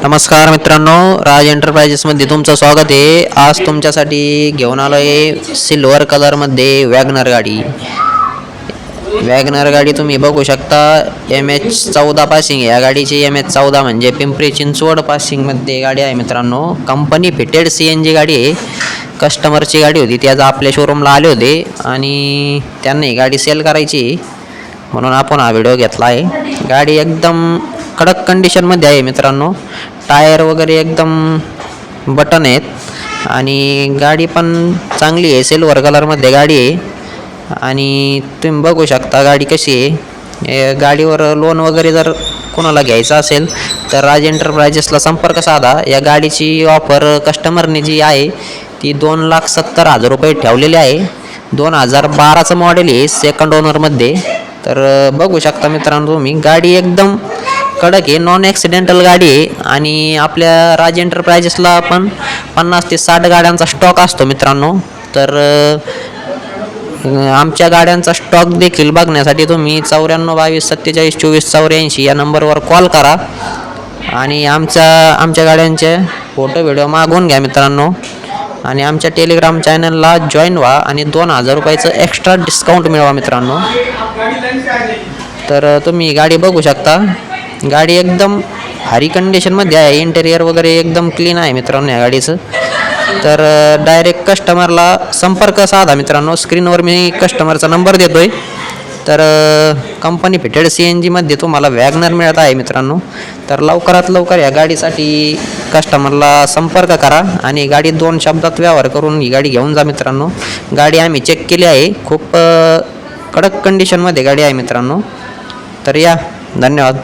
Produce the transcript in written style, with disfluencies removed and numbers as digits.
नमस्कार मित्रांनो, राज एंटरप्राइजेसमध्ये तुमचं स्वागत आहे। आज तुमच्यासाठी घेऊन आलो आहे सिल्वर कलरमध्ये वॅगनर गाडी। वॅगनर गाडी तुम्ही बघू शकता, MH14 पासिंग या गाडीची। MH14 म्हणजे पिंपरी चिंचवड पासिंगमध्ये गाडी आहे मित्रांनो। कंपनी फिटेड CNG गाडी आहे। कस्टमरची गाडी होती, ती आज आपल्या शोरूमला आले होते आणि त्यांनी गाडी सेल करायची म्हणून आपण हा व्हिडिओ घेतला आहे। गाडी एकदम कडक कंडिशनमध्ये आहे मित्रांनो। टायर वगैरे एकदम बटन आहेत आणि गाडी पण चांगली आहे। सिल्वर कलरमध्ये गाडी आहे आणि तुम्ही बघू शकता गाडी कशी आहे। गाडीवर लोन वगैरे जर कोणाला घ्यायचं असेल तर राज एंटरप्राइजेसला संपर्क साधा। या गाडीची ऑफर कस्टमरने जी आहे ती 2,70,000 रुपये ठेवलेली आहे। 2012चं मॉडेल आहे, सेकंड ओनरमध्ये। तर बघू शकता मित्रांनो तुम्ही, गाडी एकदम कडक आहे, नॉन ॲक्सिडेंटल गाडी आहे आणि आपल्या राज एंटरप्राइजेसला पण 50 ते 60 गाड्यांचा स्टॉक असतो मित्रांनो। तर आमच्या गाड्यांचा स्टॉक देखील बघण्यासाठी तुम्ही 94 22 47 24 84 या नंबरवर कॉल करा आणि आमच्या गाड्यांचे फोटो व्हिडिओ मागवून घ्या मित्रांनो। आणि आमच्या टेलिग्राम चॅनलला जॉईन व्हा आणि 2,000 रुपयाचं एक्स्ट्रा डिस्काउंट मिळवा मित्रांनो। तर तुम्ही गाडी बघू शकता, गाडी एकदम भारी कंडिशनमध्ये आहे। इंटेरियर वगैरे एकदम क्लीन आहे मित्रांनो या गाडीचं। तर डायरेक्ट कस्टमरला संपर्क साधा मित्रांनो। स्क्रीनवर मी कस्टमरचा नंबर देतो आहे। तर कंपनी फिटेड CNGमध्ये तुम्हाला वॅगनर मिळत आहे मित्रांनो। तर लवकरात लवकर या गाडीसाठी कस्टमरला संपर्क करा आणि गाडी 2 शब्दात व्यवहार करून ही गाडी घेऊन जा मित्रांनो। गाडी आम्ही चेक केली आहे, खूप कडक कंडिशनमध्ये गाडी आहे मित्रांनो। तर या, धन्यवाद।